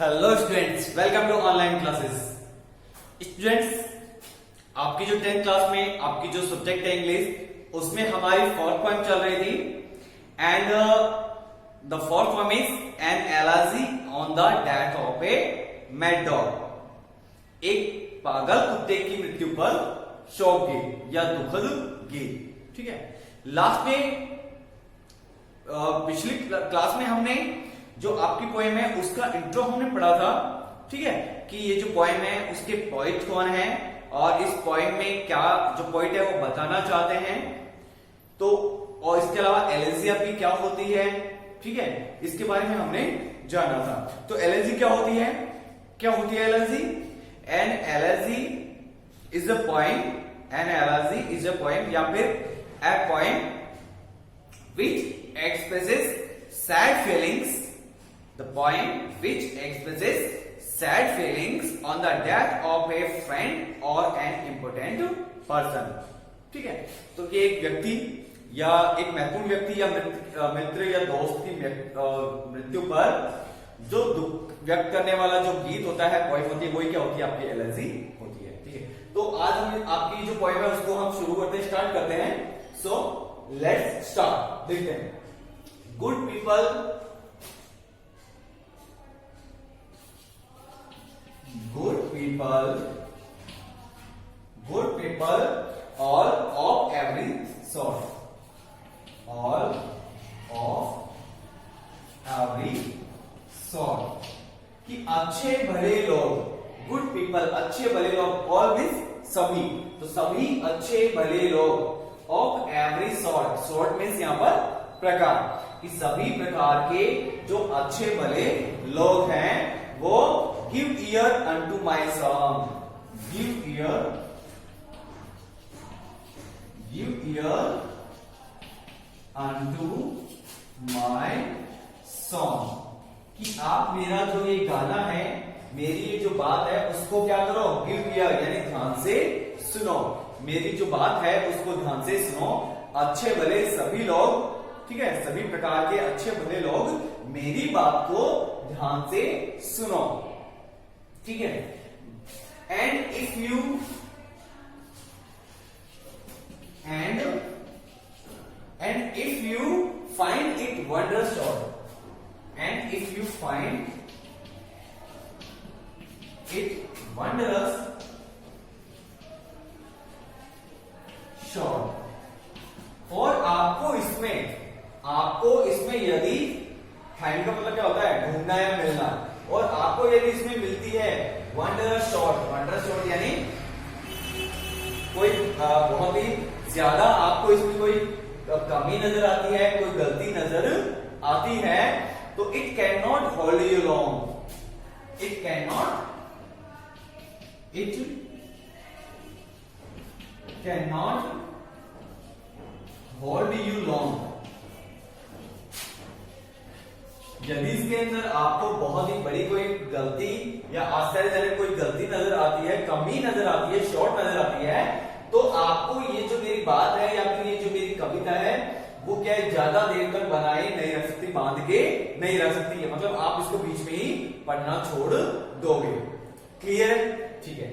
Hello students, welcome to online classes. Students, आपकी जो 10th class में आपकी जो सब्जेक्ट है इंग्लिश, उसमें हमारी फोर्थ पोएम चल रही थी and the fourth poem is an allergy on the death of a mad dog. एक पागल कुत्ते की मृत्यु पर शोक गीत या दुखद गीत। ठीक है, लास्ट में पिछली क्लास में हमने जो आपकी पोएम है उसका इंट्रो हमने पढ़ा था। ठीक है, कि ये जो पोएम है उसके पोइट कौन है और इस पोएम में क्या जो पोइट है वो बताना चाहते हैं, तो और इसके अलावा एलर्जी आपकी क्या होती है। ठीक है, इसके बारे में हमने जाना था। तो एलर्जी क्या होती है, allergy? An allergy is a poem, an allergy is a poem या फिर a poem which expresses sad feelings, the poem which expresses sad feelings on the death of a friend or an important person। ठीक है, तो ये एक व्यक्ति या एक महत्वपूर्ण व्यक्ति या मित्र या दोस्त की मृत्यु पर जो दुख व्यक्त करने वाला जो गीत होता है, पोएम होती है, वही क्या होती है? आपकी एलर्जी होती है। ठीक है, तो आज हम आपकी जो पोएम है उसको हम शुरू करते हैं, स्टार्ट करते हैं। So let's start. देखते हैं। Good people, good people all of every sort, all of every sort कि अच्छे भले लोग, गुड पीपल अच्छे भले लोग, ऑल मीन्स सभी, तो सभी अच्छे भले लोग, of every sort, sort means यहां पर प्रकार, कि सभी प्रकार के जो अच्छे भले लोग हैं वो give ear unto my song, give ear unto my song, कि आप मेरा जो ये गाना है, मेरी ये जो बात है उसको क्या करो? give ear यानी ध्यान से सुनो, मेरी जो बात है उसको ध्यान से सुनो। अच्छे भले सभी लोग, ठीक है, सभी प्रकार के अच्छे भले लोग मेरी बात को ध्यान से सुनो। ठीक है, and if you find it wondrous short, and if you find it wondrous short, और आपको इसमें यदि फाइंड का मतलब क्या होता है? ढूंढना या मिलना, और आपको यदि इसमें मिलती है वंडरस शॉर्ट यानी कोई बहुत ही ज्यादा आपको इसमें कोई कमी नजर आती है, कोई गलती नजर आती है, तो it can not hold you long, it can not hold you long. यदि इसके अंदर आपको बहुत ही बड़ी कोई गलती या आश्चर्यजनक कोई गलती नजर आती है, कमी नजर आती है, शॉर्ट नजर आती है, तो आपको ये जो मेरी बात है या फिर ये जो मेरी कविता है वो क्या है? ज्यादा देर तक बनाए नहीं रख सकती, बांध के नहीं रख सकती है, मतलब आप इसको बीच में ही पढ़ना छोड़ दोगे। क्लियर? ठीक है,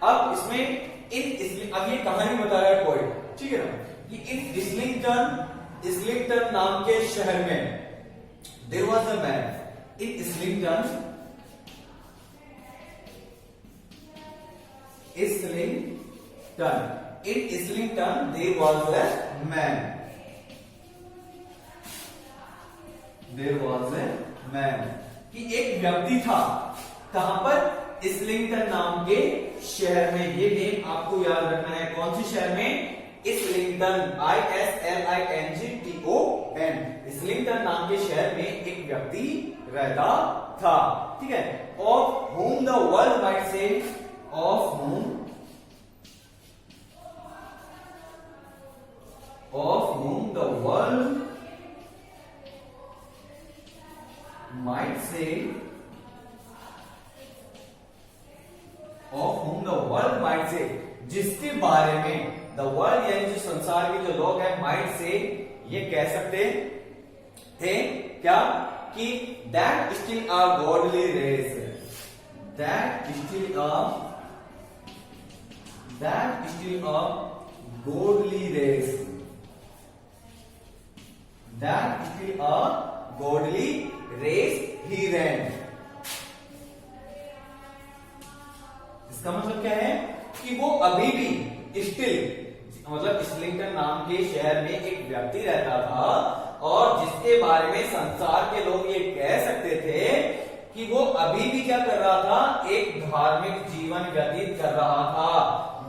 अब इसमें अब ये कहानी बता रहा है पोएट। ठीक है ना, कि इन इस्लिंगटन नाम के शहर में there was a man in Islington there was a man कि एक व्यक्ति था, कहां पर? इस्लिंगटन नाम के शहर में। ये नेम आपको याद रखना है, कौन सी शहर में? इस्लिंगटन, ISLINGTON, इस्लिंगटन नाम के शहर में एक व्यक्ति रहता था। ठीक है, of whom the world might say, of whom the world might say, जिसके बारे में द वर्ल्ड यानी जो संसार के जो लोग हैं, माइट से ये कह सकते थे क्या? कि that still a godly race, that still a godly race, that still a godly race he ran. इसका मतलब क्या है कि वो अभी भी स्टिल, मतलब इस्लिंगटन नाम के शहर में एक व्यक्ति रहता था और जिसके बारे में संसार के लोग ये कह सकते थे कि वो अभी भी क्या कर रहा था, एक धार्मिक जीवन व्यतीत कर रहा था।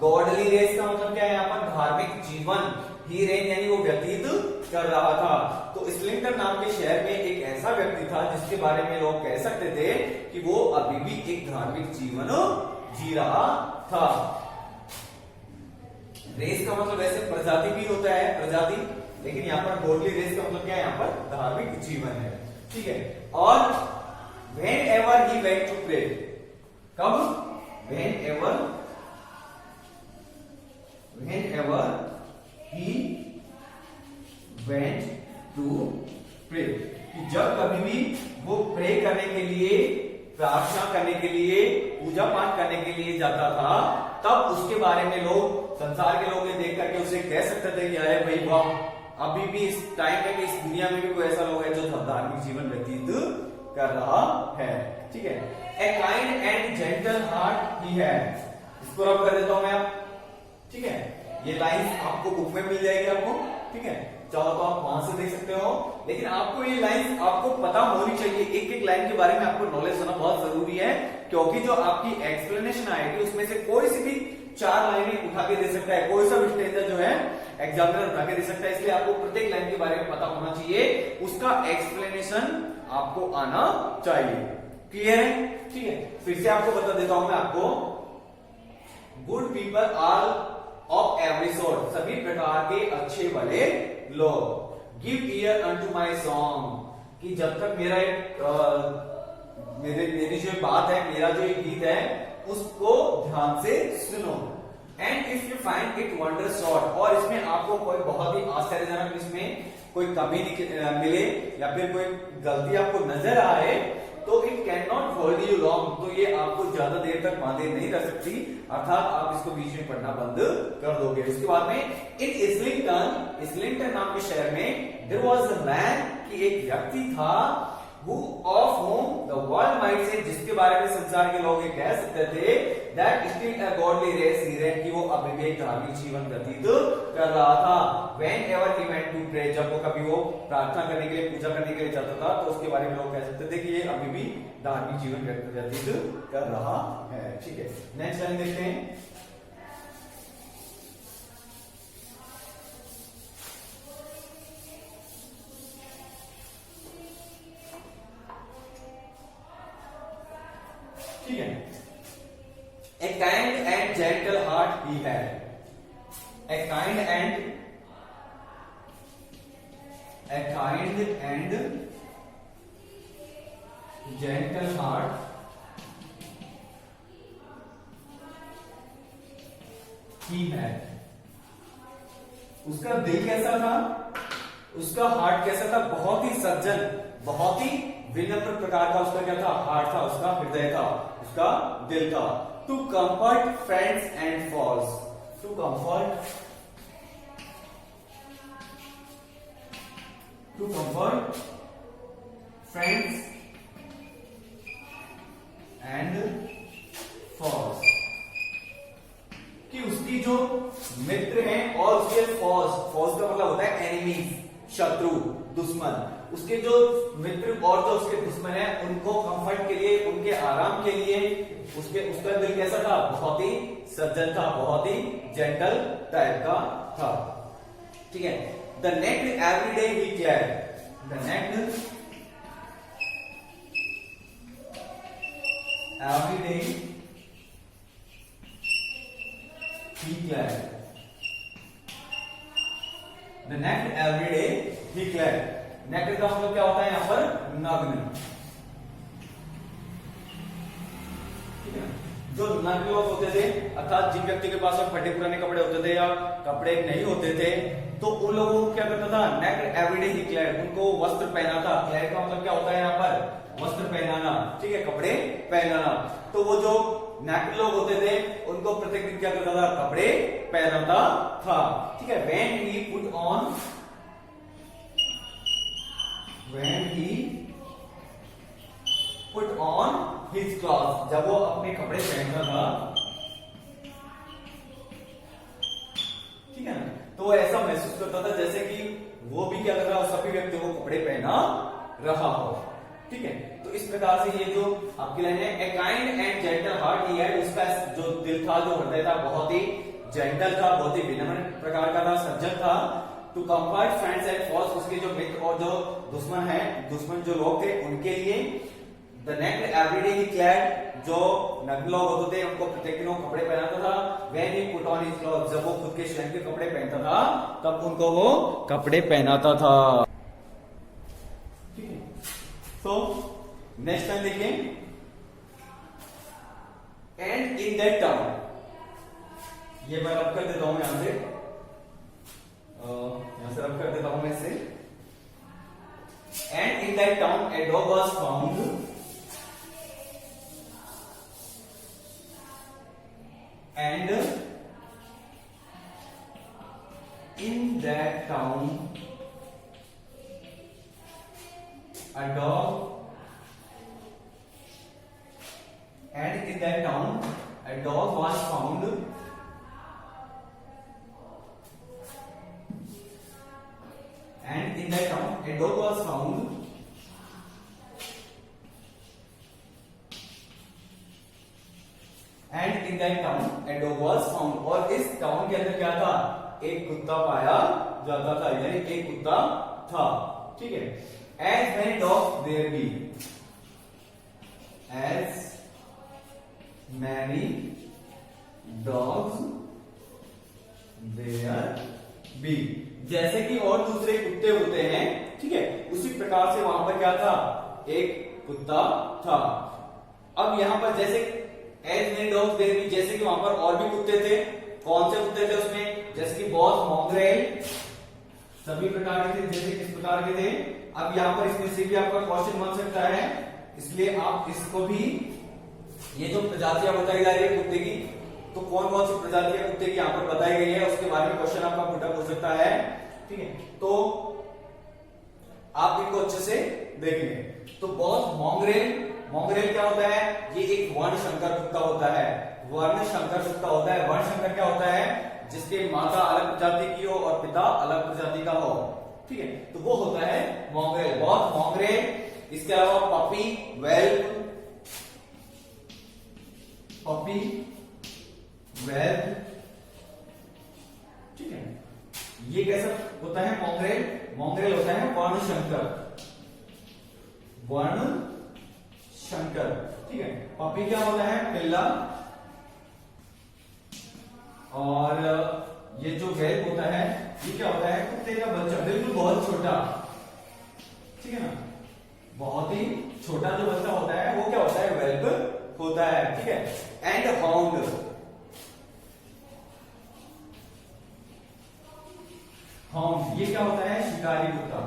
गॉडली रेस का मतलब क्या है यहाँ पर, धार्मिक जीवन ही रेन यानी वो व्यतीत कर रहा था। तो इस्लिंगटन नाम के शहर में एक ऐसा व्यक्ति था जिसके बारे में लोग कह सकते थे कि वो अभी भी एक धार्मिक जीवन जी रहा था। रेस का मतलब वैसे प्रजाति भी होता है, प्रजाति, लेकिन यहाँ पर गॉडली रेस का मतलब क्या है, यहाँ पर धार्मिक जीवन है। ठीक है। और whenever he went to pray, कब, whenever he went to pray, कि जब कभी भी वो प्रे करने के लिए, प्रार्थना करने के लिए, पूजा पाठ करने के लिए जाता था, तब उसके बारे में लोग, संसार के लोग ये देख करके उसे कह सकते थे कि अरे भाई वाह, अभी भी इस टाइम में, इस दुनिया में भी कोई ऐसा लोग है जो धार्मिक जीवन व्यतीत कर रहा है। ठीक है। A kind and gentle heart he had, इसको रब कर देता हूं मैं अब। ठीक है। ये लाइंस आपको बुक में मिल जाएगी आपको। ठीक है, चाहो तो आप वहां से देख सकते हो, लेकिन आपको ये लाइन आपको पता होनी चाहिए। एक एक लाइन के बारे में आपको नॉलेज होना बहुत जरूरी है, क्योंकि जो आपकी एक्सप्लेनेशन आएगी उसमें से कोई सी भी 4 लाइनें उठा के दे सकता है, कोई सा भी स्टेंजा जो है एग्जामिनर उठा के दे सकता है। इसलिए आपको प्रत्येक लाइन के बारे में पता होना चाहिए, उसका एक्सप्लेनेशन आपको आना चाहिए। क्लियर है? ठीक है, फिर से आपको बता देता हूं मैं आपको। Good people are of every sort, सभी प्रकार के अच्छे भले लोग। Give ear unto my song, कि जब तक मेरा एक मेरी जो बात है, मेरा जो एक गीत है, उसको ध्यान से सुनो। And if you find it wonder short, और इसमें आपको कोई बहुत ही आश्चर्यजनक इसमें कोई कमी मिले या फिर कोई गलती आपको नजर आए, तो it can not hold you long, तो ये आपको ज्यादा देर तक बांधे नहीं रह सकती, अर्थात आप इसको बीच में पढ़ना बंद कर दोगे। उसके बाद में इन इस्लिंगटन नाम के शहर में देयर वाज अ मैन, कि एक व्यक्ति था, who of whom the world might say, जिसके बारे में संसार के लोग ये कह सकते थे, that still a godly race he ran, कि वो अभी भी एक धार्मिक जीवन व्यतीत कर रहा था। Whenever he went to pray, जब वो कभी वो प्रार्थना करने के लिए, पूजा करने के लिए जाता था, तो उसके बारे में लोग कह सकते थे कि ये अभी भी धार्मिक जीवन व्यतीत कर रहा है। ठीक है, नेक्स्ट लाइन देखते हैं। ठीक है, a kind and gentle heart he had, a kind and gentle heart he had. उसका दिल कैसा था, उसका हार्ट कैसा था, बहुत ही सज्जन, बहुत ही विनम्र प्रकार का उसका क्या था, हार्ट था, उसका हृदय था, उसका दिल था। To comfort friends and foes, to comfort friends and foes, कि उसकी जो मित्र हैं और उसके फॉल्स का मतलब होता है एनिमीज, शत्रु, दुश्मन, उसके जो मित्र और जो उसके दुश्मन है, उनको कंफर्ट के लिए, उनके आराम के लिए उसका दिल कैसा था, बहुत ही सज्जन था, बहुत ही जेंटल टाइप का था। ठीक है। The next every day he clad, the next every day he clad, the next every day he clad. Naked का मतलब क्या होता है यहाँ पर, नग्न। ठीक है, जो नग्न लोग होते थे, अर्थात जिन व्यक्ति के पास में फटे पुराने कपड़े होते थे या कपड़े नहीं होते थे, तो उन लोगों को क्या करता था, नेक्ड एवरीडे ही क्लैड, उनको वस्त्र पहना था। क्लैड का मतलब क्या होता है यहाँ पर, वस्त्र पहनाना, ठीक है, कपड़े पहनाना। तो वो जो नेक्ड लोग होते थे उनको प्रत्येक दिन क्या करता था, कपड़े पहनाता था, ठीक है। when he put on his clothes, जब वो अपने कपड़े पहनता था, ठीक है ना, तो वो ऐसा महसूस करता था जैसे कि वो भी क्या कर रहा हो, सभी व्यक्तियों को कपड़े पहना रहा हो, ठीक है। तो इस प्रकार से ये जो आपकी लाइन है, a kind and gentle heart he had, उसका जो दिल था, जो हृदय था, बहुत ही जेंटल था, बहुत ही विनम्र प्रकार का था, सज्जन था। To comfort friends and foes, उसके जो मित्र और जो दुश्मन जो लोग थे उनके लिए। The naked every day he clad, जो नग्न लोग होते थे उनको प्रत्येक दिन कपड़े पहनाता था। When he put on his clothes, जब वो खुद के स्वयं के कपड़े पहनता था तब उनको वो कपड़े पहनाता था, ठीक है। तो नेक्स्ट टाइम देखिए, एंड इन दैट टाउन, ये मैं रब कर देता हूं यहां से, रब कर देता हूं मैं इसे। And in that town a dog was found, and in that town a dog was found, and in that town a dog was found and in that town a dog was found, और इस town के अंदर क्या था, एक कुत्ता पाया जाता था, यानी एक कुत्ता था, ठीक है। As many dogs there be, as many dogs there be, जैसे कि और दूसरे कुत्ते होते हैं, ठीक है, उसी प्रकार से वहां पर क्या था, एक कुत्ता था। अब यहां पर जैसे as many dogs there be, जैसे कि वहां पर और भी कुत्ते थे, कौन से कुत्ते थे उसमें, जैसे कि बॉस, मॉन्ग्रेल, सभी प्रकार के थे, जैसे किस प्रकार के थे। अब यहां पर इसमें से भी आपका क्वेश्चन बन सकता है, इसलिए आप इसको भी, ये जो प्रजातियां बताई जा रही है कुत्ते की, तो कौन कौन सी प्रजातियां कुत्ते की यहां पर बताई गई है, उसके बारे में क्वेश्चन आपका पुटअप हो सकता है, ठीक है। तो आप इनको अच्छे से देखेंगे। तो बॉस, मॉन्ग्रेल क्या होता है, ये एक वर्णशंकर कुत्ता होता है, वर्णशंकर कुत्ता होता है। वर्णशंकर क्या होता है, जिसके माता अलग प्रजाति की हो और पिता अलग प्रजाति का हो, ठीक है, तो वो होता है मॉन्ग्रेल, बहुत मॉन्ग्रेल। इसके अलावा पपी, वेल्प, ठीक है, ये कैसा होता है, मॉन्ग्रेल होता है वर्णशंकर, ठीक है। पपी क्या होता है, पिल्ला, और ये जो वेल्प होता है, ये क्या होता है, कुत्ते का बच्चा, बिल्कुल बहुत छोटा, ठीक है ना, बहुत ही छोटा जो बच्चा होता है वो क्या होता है, वेल्प होता है, ठीक है। एंड हाउंड, ये क्या होता है, शिकारी कुत्ता,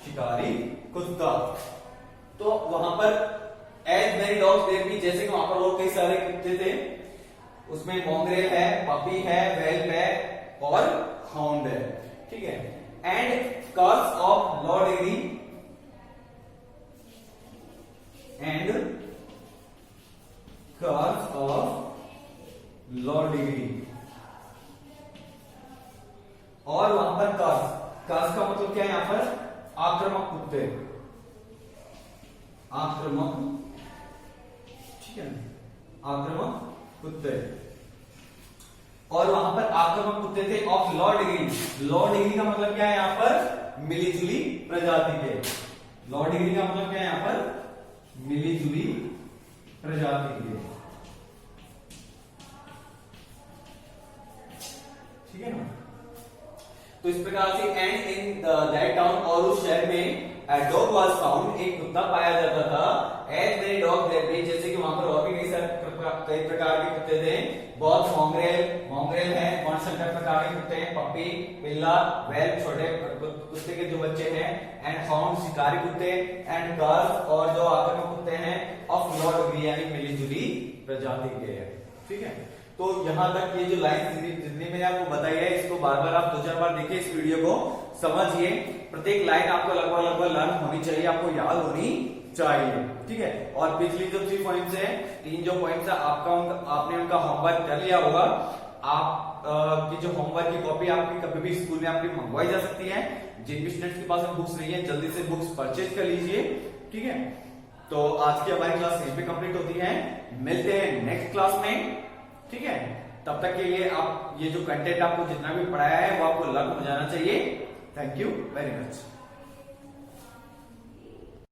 शिकारी कुत्ता। तो वहां पर as many dogs there be, जैसे कि वहां पर और कई सारे कुत्ते थे, उसमें मॉन्ग्रेल है, पपी है, वेल्प है और हाउंड है, ठीक है। And cars of law degree, and cars of law degree, और वहां पर कार्स का मतलब क्या है, यहां पर आक्रामक कुत्ते, आक्रामक, ठीक है, आक्रामक कुत्ते, और वहां पर आक्रामक कुत्ते थे of law degree. Law degree का मतलब क्या है, यहां पर मिलीजुली प्रजाति के, लॉ डिग्री का मतलब क्या है, यहां पर मिलीजुली प्रजाति के, ठीक है ना। तो इस प्रकार से एंड इन दैट टाउन, और उस शहर में a dog was found, एक कुत्ता पाया जाता था। As many dog there be, जैसे कि वहां पर और भी कई कई प्रकार के कुत्ते थे। बहुत मोंगरेल है, कौन से प्रकार के कुत्ते हैं, पपी, पिल्ला, वेल, छोटे कुत्ते के जो बच्चे हैं, एंड हाउंड शिकारी कुत्ते, एंड कर्स, और जो आक्रामक कुत्ते हैं ऑफ लो डिग्री यानी मिलीजुली प्रजाति के हैं। ठीक है, तो यहां तक ये जो लाइन जितनी मैंने आपको बताई है, इसको बार बार आप 2-4 बार देखिए, इस वीडियो को समझिए। प्रत्येक लाइन आपको लगभग लर्न होनी चाहिए, आपको याद होनी चाहिए। ठीक है, और पिछली जो 3 पॉइंट्स है, 3 जो पॉइंट्स है आपने उनका होमवर्क कर लिया होगा। आप की जो होमवर्क की कॉपी आपकी कभी भी स्कूल में आपकी मंगवाई जा सकती है। जिन भी स्टूडेंट्स के पास बुक्स नहीं है, जल्दी से बुक्स परचेज कर लीजिए। ठीक है, तो आज की हमारी क्लास यहीं पे कंप्लीट होती है। मिलते हैं नेक्स्ट क्लास में। ठीक है, तब तक के लिए आप ये जो कंटेंट आपको जितना भी पढ़ाया है वो आपको लर्न हो जाना चाहिए। Thank you very much.